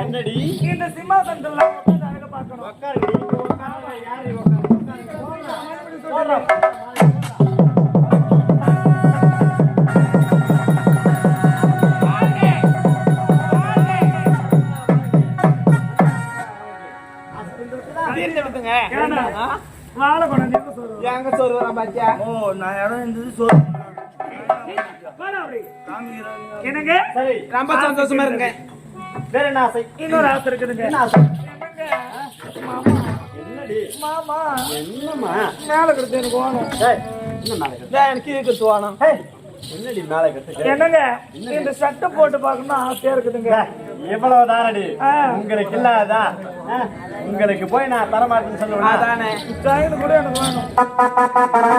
என்னடி இந்த சிம்மாசனத்துல உட்கார்ந்து அழகு பார்க்கணும். உட்காருடி உட்காரு யாரு உட்காரு வாழை கொண்டு எங்க சோறு வர பாத்தியா? ஓ நான் இடம் இருந்தது சோறு என்னங்க சரி ரொம்ப சந்தோஷமா இருங்க. வேற என்ன ஆசை இன்னொரு ஆசை இருக்குதுங்க. என்ன ஆசை மாமா என்னடி மாமா என்னம்மா மேல கிடத்து எனக்கு வேணும். ஏய் என்ன மேல கட்டு எனக்கு இருக்கிறது வேணும். ஏய் என்னடி மேல கட்டு என்னங்க இந்த சட்டை போட்டு பார்க்கணும்னு ஆசையா இருக்குதுங்க. எவ்வளவு தானடி ஆ. உங்களுக்கு இல்லாதா உங்களுக்கு போய் நான் தரமாட்டேன்னு சொல்லுவேன் அதானே ஜாயின் கூட எனக்கு வேணும்.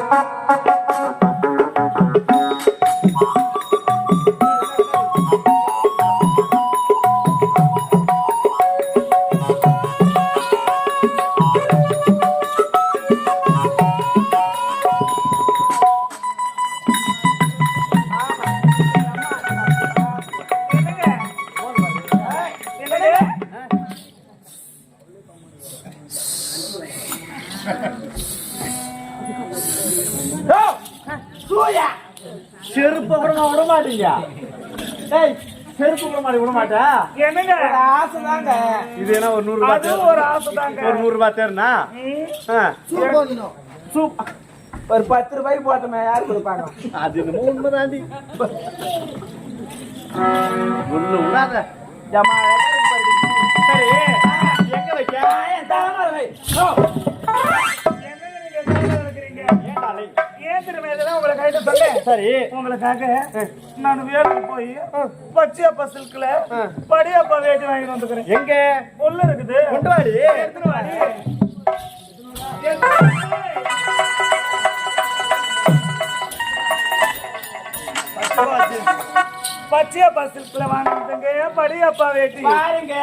செருப்பு கூட நான் விட மாட்டீங்க ஏய் செருப்பு கூட மாட்டி விட மாட்டேன் என்னங்க ஆசைதாங்க. இது என்ன ஒரு 100 ரூபாய் அதுவும் ஒரு ஆசைதாங்க. ஒரு 100 ரூபாய் தேர்னா சூப் ஒரு 10 ரூபாய்க்கு போட்டோமே யாரு கொடுப்பாங்க? அது என்னமோ உண்மைதாண்டி ஒண்ணு விடாத ஜமா சரி எங்க வைக்க ஏன் திரும்ப இதெல்லாம் உங்களை கையில சொல்ல சரி உங்களுக்காக நான் வேலைக்கு போய் பச்சையப்பா சில்க்ல படியப்பா வேட்டி வாங்கிட்டு வந்துக்கிறேன். எங்க உள்ள இருக்குது கொண்டு வாடி எடுத்துட்டு வாடி. பச்சையப்பா சில்க்ல வாங்கிட்டுங்க படியப்பா வேட்டி பாருங்க.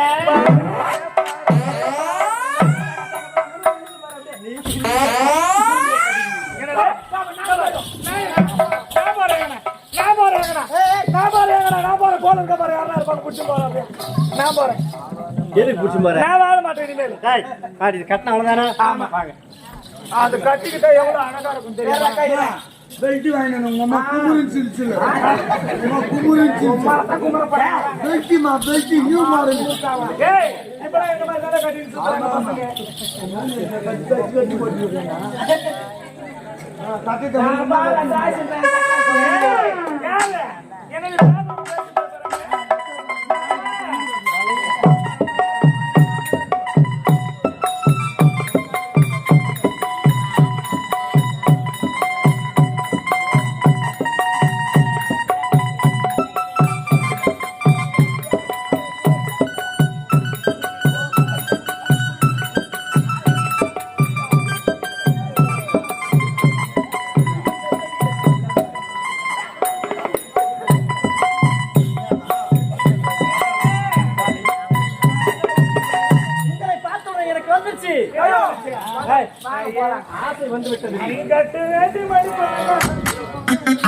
எதுக்கு பிடிச்சி போற டேய் காடி கட்டின அவ்வளவுதானே ஆமா. வாங்க அது கட்டிக்கிட்டா எவ்வளவு அழகா இருக்கும் தெரியுமா? பெல்ட் வாங்கினேன் உங்க அம்மா குமுரின் சில்சில குமுரின் சில்சில பெல்ட்டிமா பெல்ட்டி நியூ மாடல் ஏய் இப்பலாம் இந்த மாதிரி தானே கட்டிட்டு சுத்துறாங்க பசங்க. ஏய், யாரு? எனக்கு ஞாபகம் பேசி எனக்கு வந்துருச்சு ஆசை வந்து விட்டது நீ கட்டு வேட்டி மணி பண்ணுங்க.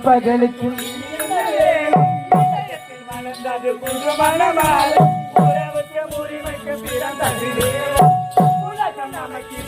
பகலுக்கும் வளர்ந்தது புதுமண மாலை உறவுக்கு உரிமைக்கு பிறந்ததிலே உலகம் நமக்கு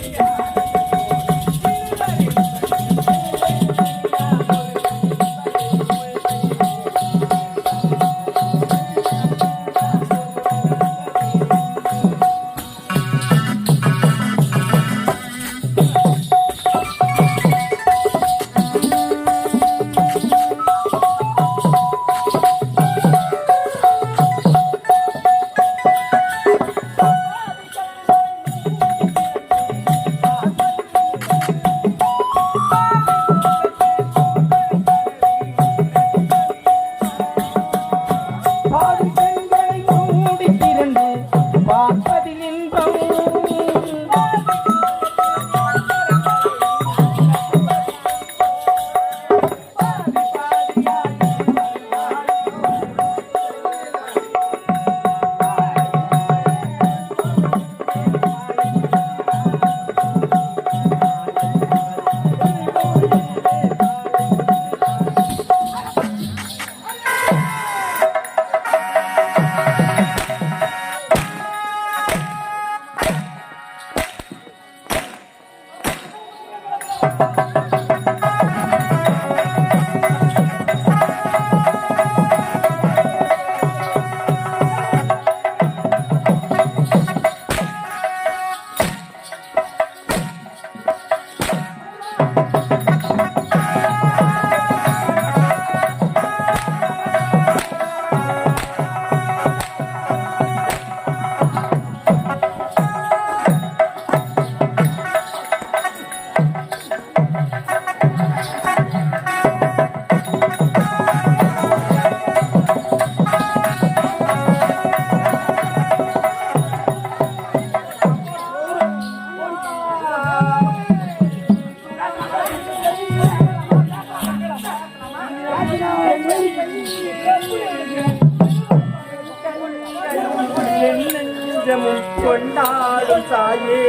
கொண்டாடும் தாயே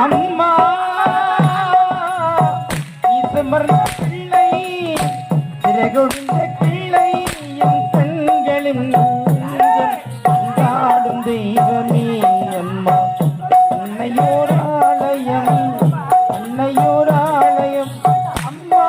அம்மா இசமர்ந்த பிள்ளை திரகுழுந்த கிள்ளை என் கண்களின் கொண்டாடும் தெய்வமே அம்மா அன்னையோர் ஆலயம் அன்னையோர் ஆலயம் அம்மா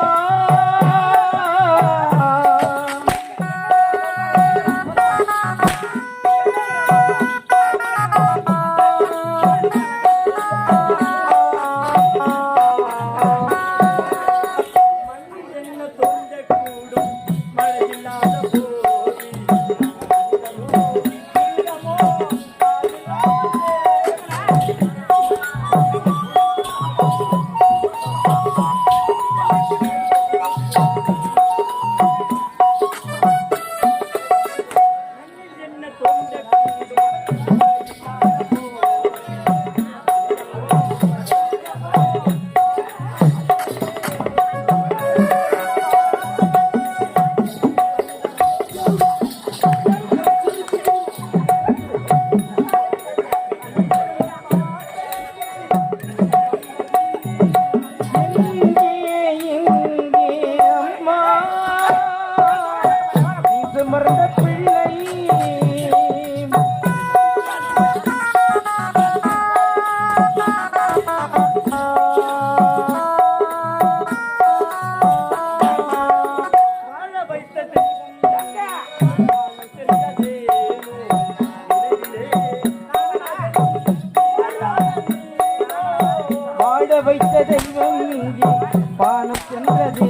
வைத்த தெய்வம் இங்கே பானம் சென்றதே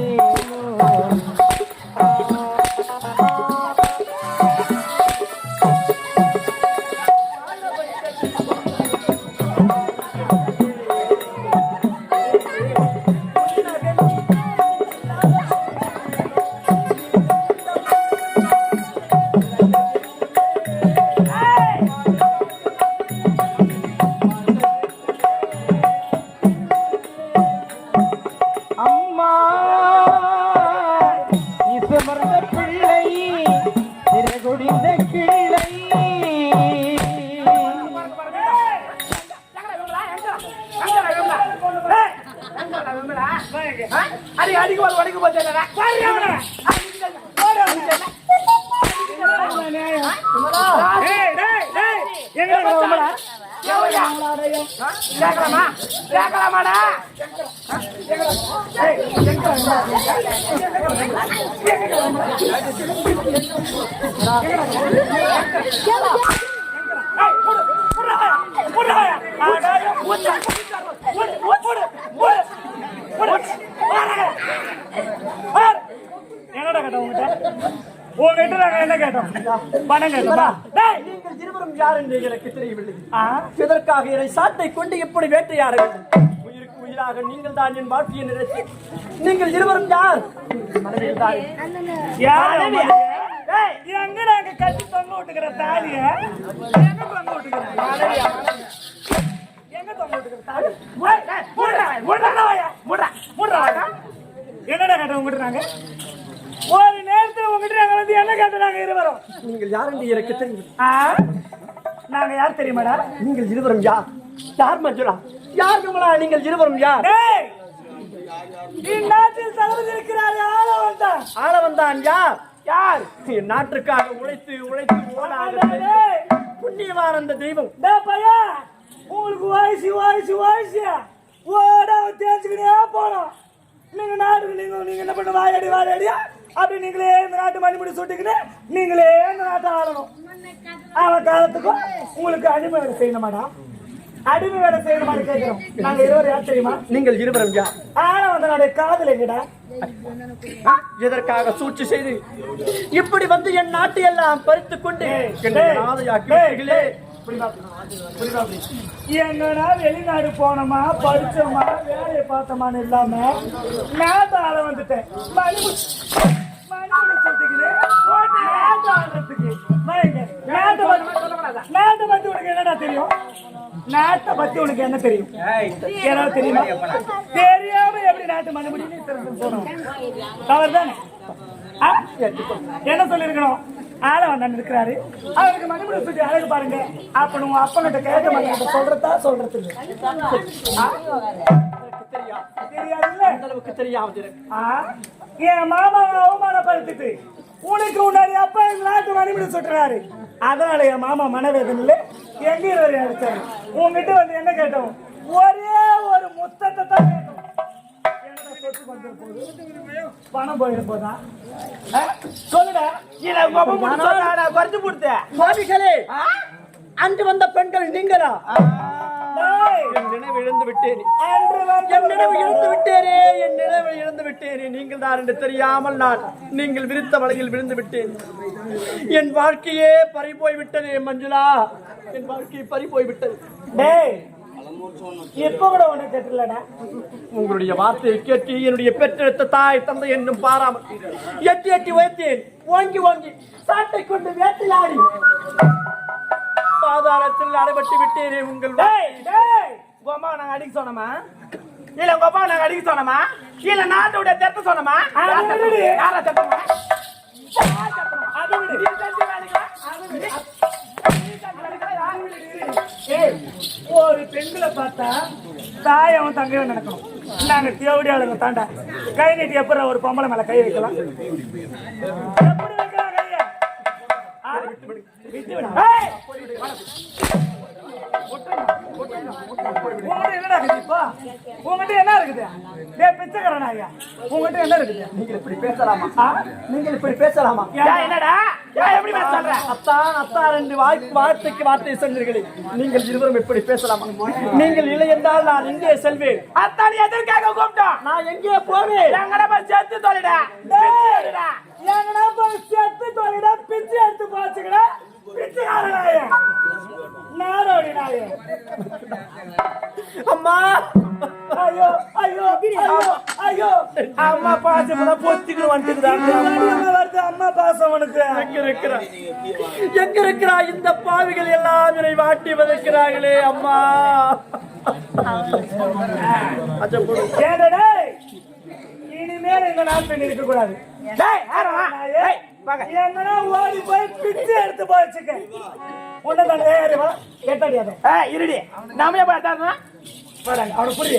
இதற்காக சாட்டை கொண்டு எப்படி வேட்டையாட வேண்டும்? உயிருக்கு உயிராக நீங்கள் தான் என் வாழ்க்கையை நிறுத்தி நீங்கள் இருவரும் யார்? எங்க கட்டி தொங்க விட்டுக்கிற தாலிய எங்க தொங்க விட்டுக்கிற என்னடா கேட்ட உங்ககிட்ட நாங்க ஒரு நேரத்தில் உங்ககிட்ட நாங்க வந்து என்ன கேட்டாங்க இருவரும்? நீங்கள் யார் என்று எனக்கு தெரியும். நாங்க யார் தெரியுமாடா? நீங்கள் இருவரும் யார்? யார் மஞ்சுளா? யார் கமலா? நீங்கள் இருவரும் யார்? இந்நாட்டில் தலைவதிருக்கிறார் ஆளவன் தான் யார்? யார்? என் நாட்டுக்காக உழைத்து உழைத்து புண்ணியமான அந்த தெய்வம். பையா உங்களுக்கு வயசு ஓட தேய்ச்சிக்கிட்டே போனோம். நீங்க நாட்டுக்கு நீங்க என்ன பண்ண வாயாடியா அப்படி நீங்களே இந்த நாட்டு மணிமுடி சுட்டிக்கிட்டு நீங்களே இந்த நாட்டை ஆளணும். அவன் காலத்துக்கும் உங்களுக்கு அடிமை வேலை செய்யணுமாடா? அடிமை வேலை செய்யணுமான்னு கேட்கிறோம். நாங்க இருவர் யார் தெரியுமா? நீங்கள் இருவரும் யார்? ஆனா வந்து காதல் எங்கடா? எதற்காக சூழ்ச்சி செய்து இப்படி வந்து என் நாட்டை எல்லாம் பறித்துக் கொண்டு எங்கன்னா வெளிநாடு போனோமா படிச்சோமா வேலையை பார்த்தோமான்னு இல்லாம நாட்டால வந்துட்டேன். நாட்டை பத்தி உனக்கு என்னடா தெரியும்? நாட்டை பத்தி உனக்கு என்ன தெரியும்? ஏதாவது தெரியுமா? தெரியாம எப்படி நாட்டு மறுபடி போனோம்? அவர் தானே என்ன சொல்லிருக்கணும்? ஆள வந்தான் இருக்கிறாரு, அவருக்கு மணிமுடி சுற்றி அழகு பாருங்க அப்பனும் அப்பங்கிட்ட கேட்க மாட்டேன். சொல்றதா சொல்றது தெரியாது. என் மாமாவை அவமானப்படுத்திட்டு உனக்கு முன்னாடி அப்பா எங்க நாட்டு மணிமுடி சுட்டுறாரு. அதனால என் மாமா மனவேதனில் எங்க அடிச்சாரு. உங்ககிட்ட வந்து என்ன கேட்டோம்? ஒரே ஒரு முத்தத்தை தான் கேட்டோம். பணம் போயிட போதா சொல்லுடா. குறைச்சு கொடுத்தே அன்று வந்த பெண்கள் நீங்களா? நினைவு இழந்து விட்டேன். நீங்கள் தான் என்று தெரியாமல் நான் நீங்கள் விரித்த வலையில் விழுந்து விட்டேன். என் வாழ்க்கையே பறி போய்விட்டது மஞ்சுளா. என் வாழ்க்கையை பறி போய்விட்டது. எப்ப கூட உனக்கு கேட்டுலடா? உங்களுடைய வார்த்தையை கேட்டு என்னுடைய பெற்றெடுத்த தாய் தந்தை என்னும் பாராமல் எட்டி எட்டி வைத்தேன். ஓங்கி ஓங்கி சாட்டை கொண்டு வேட்டையாடி பாதாளத்தில் அடைபட்டு விட்டேனே. உங்கள் கோமா நாங்க அடிக்க சொன்னோமா? இல்ல கோப்பா நாங்க அடிக்க சொன்னோமா? இல்ல நாட்டோட தெத்த சொன்னோமா? ஒரு பெண்களை பார்த்தா தாயவன் தங்கையும் நடக்கணும். நாங்க தேவடியாளுங்க தாண்டா கை நீட்டி எப்படி ஒரு பொம்பளை மேல கை வைக்கலாம்? எப்படி வைக்கலாம் கைய? என்னடா இருக்குதுப்பா? உங்ககிட்ட என்ன இருக்குது? பிச்சைக்காரன் ஐயா உங்ககிட்ட என்ன இருக்குது? நீங்கள் இப்படி பேசலாமா? நீங்கள் இப்படி பேசலாமா? என்னடா எப்படி பேசுற? அத்தான் அத்தான் என்று வார்த்தைக்கு வார்த்தை சொன்னீர்களே, நீங்கள் இருவரும் எப்படி பேசலாமா? நீங்கள் இல்லை என்றால் நான் எங்கே செல்வேன்? அத்தான் எதற்காக கூப்பிட்டோம்? நான் எங்கே போவேன்? எங்கடா போய் சேர்த்து தொலைடா. எங்கடா போய் சேர்த்து தொலைடா. பிச்சை எடுத்து போச்சுக்கடா. பிச்சைக்காரனாய நாரோடி நாய. அம்மா ஐயோ ஐயோ ஐயோ அம்மா பாசம் பொத்திக்கிட்டு வந்துட்டு அம்மா பாசம் உனக்கு எங்க இருக்கிறா? இந்த பாவிகள் எல்லாம் என்னை வாட்டி வதைக்கிறார்களே அம்மா. இனிமேல் எங்க நாட்டு இருக்க கூடாது. எங்கன்னா ஓடி போய் பிச்சை எடுத்து போச்சுக்க. உன்னதான் கேட்டாடியாத இருடி நாமே பார்த்தாங்க. அவனை புரிய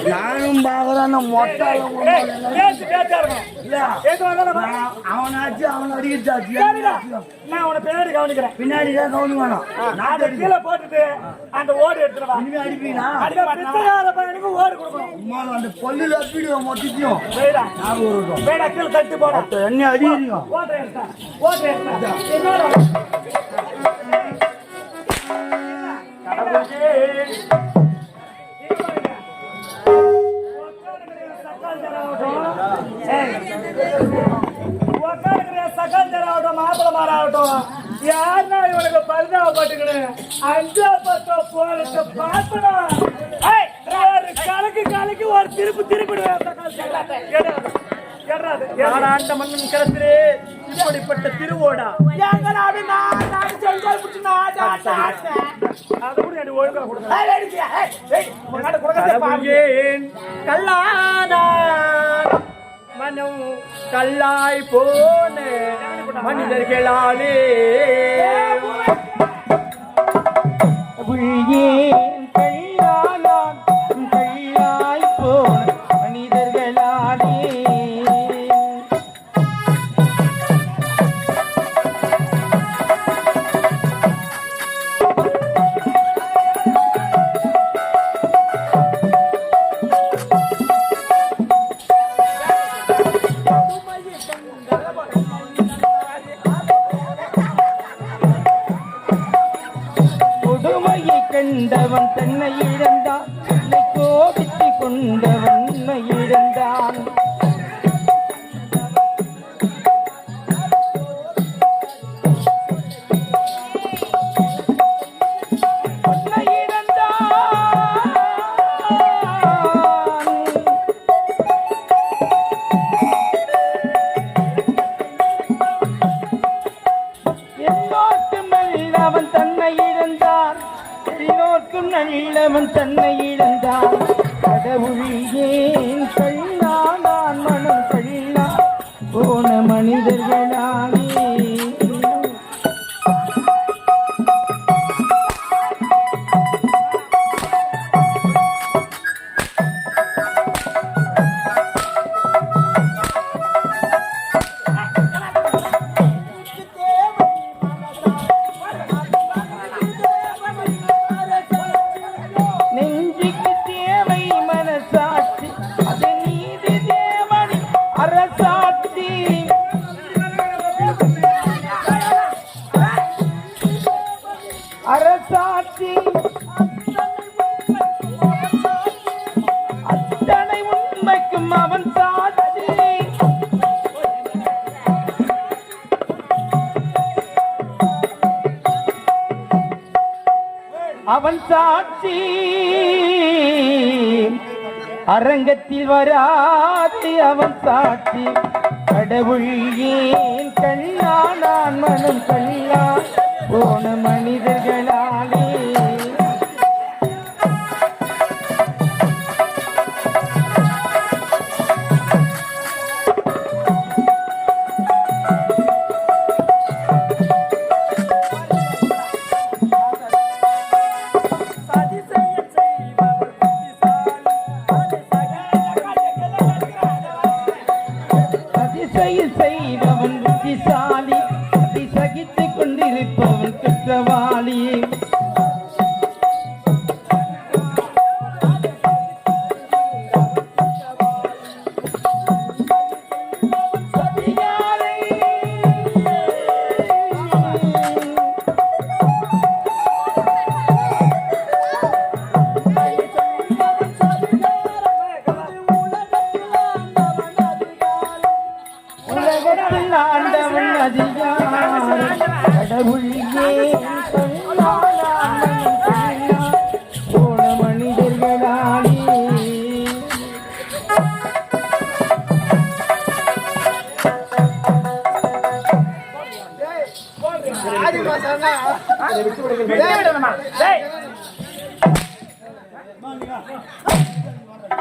நானும் பாக்குறேன் அவனாச்சு அவன் அடிக்கிறாச்சு. நான் அவனை பின்னாடி கவனிக்கிறேன். பின்னாடி தான் கவனிக்கணும். நாட்டை கீழே போட்டுட்டு அந்த ஓடு எடுத்துருவா. இனிமே அடிப்பீங்களா? பையனுக்கு ஓடு கொடுக்கணும். அந்த பல்லுல அப்பிடுவோம் மொத்தத்தையும் கீழே தட்டு போட என்ன அடிக்கிறீங்க? ஓட்டு எடுத்தா என்னோட மாப்பிள மாறாகட்டும் யாருன்னா இவனுக்கு பரிதாபப்பட்டுக்கணும். 5 போறது பார்க்கணும். கலக்கு ஒரு திருப்பிடுவேன். ஆண்ட மன்னன் கரத்திலே இப்படிப்பட்ட திருவோடா கல்லான மனம் கல்லாய் போன மனிதர்களாலே கல்லாய் போன மனிதர்களாலே நல்லவன் தன்னை இழந்தான் கடவுள் ஏன் கள்ளா நான் மனம் கள்ளா போன மனிதர்களாலே அரசாட்சி அத்தனை உண்மைக்கும் அவன் சாட்சி அவன் சாட்சி அரங்கத்தில் வராது அவன் சாட்சி கடவுள் ஏன் கள்ளா நான் மனம் கள்ளா போன மனிதர்களாலே அதிசயம் செய்பவன் புத்திசாலி அதி சகித்துக் கொண்டிருப்பவன் குற்றவாளி உலகத்தில் ஆண்டவன் அதிகாரம் கடவுள் ஏன் போன மனிதர்களாலே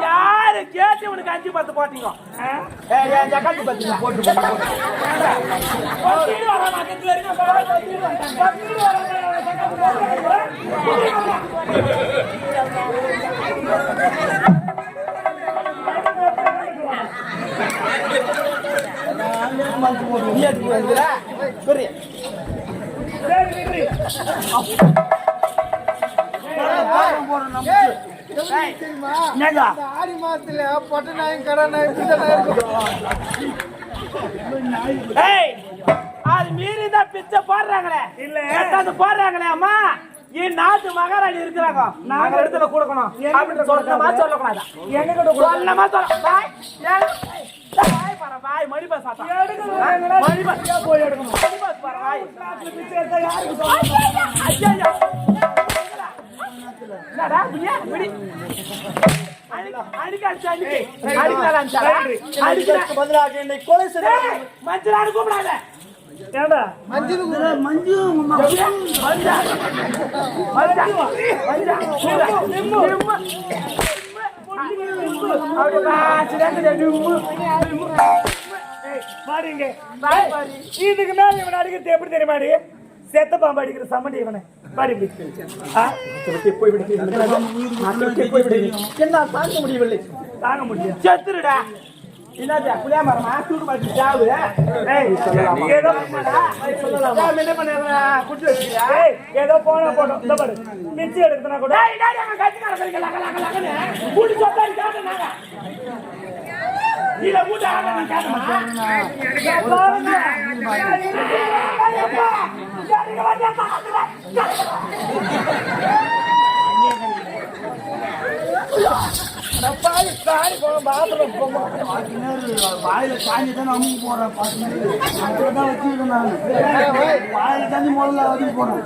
யாரு கேட்டு உனக்கு 5-10 போட்டீங்க ஆடி மாசத்துல பொட்டை நாயும் கடை நாயும் பிள்ளை நாயும் அது மீறிதான் பிச்சை போடுறாங்களே இல்ல அது போடுறாங்களே அம்மா என் நாட்டு மகாராணி இருக்கிறாங்க நாங்க இடத்துல கொடுக்கணும் அப்படின்னு சொல்லமா சொல்லக்கூடாது எங்க கிட்ட சொல்லமா பாய் மணிபா சாத்தா மணிபா போய் எடுக்கணும் மணிபா பாய் பிச்சை எடுத்தா யாருக்கு ஐயா பதிலாக என்னை கொலை செய்ய மஞ்சள் கூப்பிடாத இதுக்கு மேல இவன் அடிக்கிறது எப்படி தெரியுமாடி செத்த பாம்பு அடிக்கிற சம்மண்டி இவனை என்ன தாங்க முடியவில்லை தாங்க முடியும் செத்துருடா என்னடா புளியா மரமா தூக்கு பாட்டி சாவு என்ன பண்ண குட்டி வச்சியா ஏதோ போனா போட்டோம் இந்த பாரு மிச்சி எடுக்கனா கூட கூட்டி சொத்தாடி காட்டுனாங்க இத கூட்ட ஆகணும் வாயில சாஞ்சி தானே அமுக்கு போறேன் தான் வச்சுருக்கேன் வாயில சாஞ்சி முதல்ல அதுக்கு போறேன்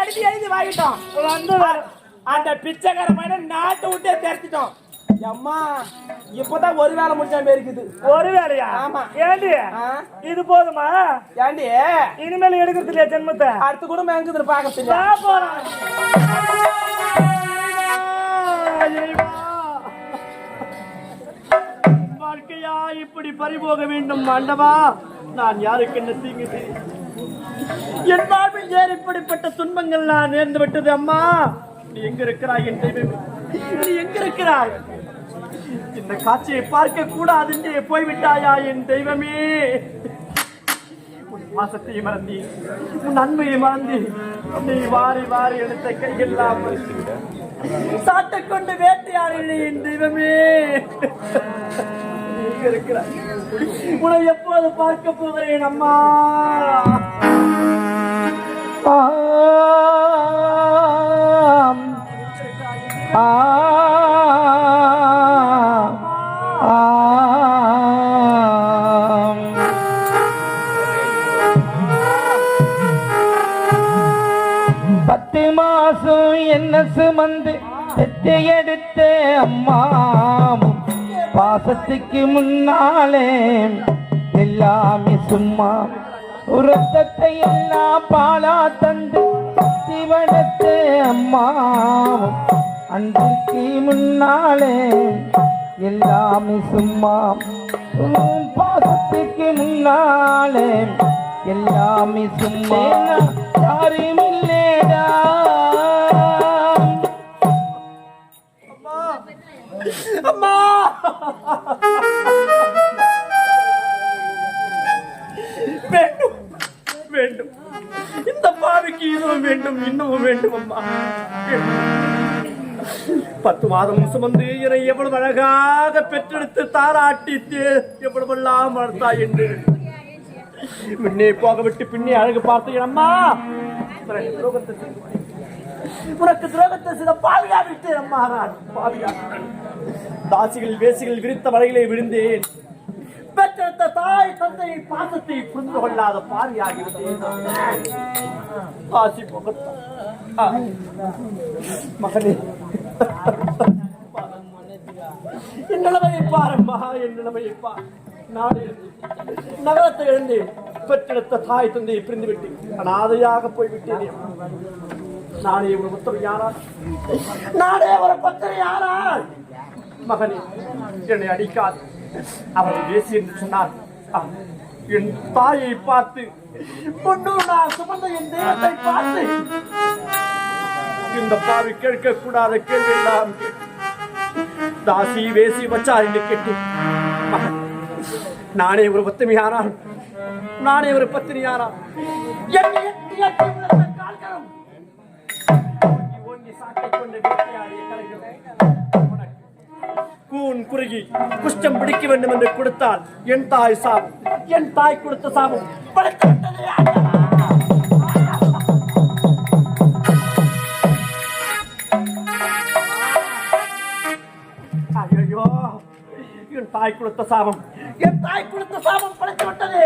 அடிச்சு எழுதி ஆகிட்டோம் வந்து அந்த பிச்சைக்கார பையனை நாட்டை விட்டே தெரிச்சிட்டோம். அம்மா இப்பதான் ஒரு வேலை முடிச்சா இருக்குது. ஒரு வேலையா? ஆமா. ஏண்டி இது போதுமா? ஏண்டி இனிமேல் எடுக்கிறது இல்லையா ஜென்மத்தை? அடுத்து கூட மேங்குது பாக்கத்துல வாழ்க்கையா இப்படி பறிபோக வேண்டும் ஆண்டவா? நான் யாருக்கு என்ன தீங்கு செய்தேன்? என் வாழ்வில் ஏன் இப்படிப்பட்ட துன்பங்கள் நான் நேர்ந்து விட்டது? அம்மா நீ எங்க இருக்கிறாய் என் தெய்வமே? நீ எங்க இருக்கிறாய்? இந்த காட்சியை பார்க்க கூடாது என்று போய்விட்டாயா என் தெய்வமே? உன் பாசத்தை மறந்தி, உன் அன்பையை மறந்தி, நீ வாரி வாரி எடுத்த கையெல்லாம் சாட்டை கொண்டு வேட்டையாடு என் தெய்வமே. நீ எங்க இருக்கிறாய்? உன்னை எப்போது பார்க்க போகிறேன் அம்மா? பத்து மாசம் என்ன சுமந்து பெற்று எடுத்த அம்மாவும் பாசத்துக்கு முன்னாலே எல்லாமே சும்மா. உரத்தத்தை எல்லாம் பாலா தந்து சிவனத்த அம்மாவும் அன்றைக்கு முன்னாலே எல்லாமே சும்மா. பாசத்துக்கு முன்னாலே எல்லாமே சும்மா. யாரும் இல்லேடா அம்மா, வேண்டும் வேண்டும், இந்த பாவிக்கு இதுவும் வேண்டும் இன்னமும் வேண்டும் அம்மா. 10 மாதம் சுமந்து என்னை எவ்வளவு அழகாக பெற்றெடுத்து தாராட்டி எவ்வளவெல்லாம் வளர்த்தாய் என்று முன்னே போக விட்டு பின்னே அழகு பார்த்தேன் அம்மா. உனக்கு துரோகத்தை செய்த பாவியா விட்டேன் அம்மா. நான் பாவியா தாசிகள் வேசிகள் விரித்த வலைகளை விழுந்தேன். பெற்றெடுத்த தாய் தந்தை பாசத்தை புரிந்து கொள்ளாத பாவியாகிவிட்டேன். ஆசி போகத்தான் மகனே, என் நிலைமையை பாரம்மா, என் நிலைமையை பார். நாடு நகரத்தை எழுந்தேன். பெற்றெடுத்த தாய் தந்தையை பிரிந்து விட்டேன். அனாதையாக போய்விட்டேன். நானே ஒரு புத்திரியானால், நானே ஒரு புத்திரியானால் மகனே என்னை அடிக்காது. அவரை பேசி என்று சொன்னார். என் தாயை பார்த்து பொண்ணு நான் சுமந்த என் தெய்வத்தை பார்த்து இந்த பாவி கேட்க கூடாத கேள்வி எல்லாம் தாசி வேசி வச்சா என்று கேட்டு நானே ஒரு பத்தினியானால், நானே ஒரு பத்தினியானால் கூன் குறுகி குஷ்டம் பிடிக்க வேண்டும் என்று கொடுத்தால் என் தாய் சாபம், என் தாய் கொடுத்த சாபம் ஐயோ, என் தாய் கொடுத்த சாபம், என் தாய் கொடுத்த சாபம் படைத்து விட்டது.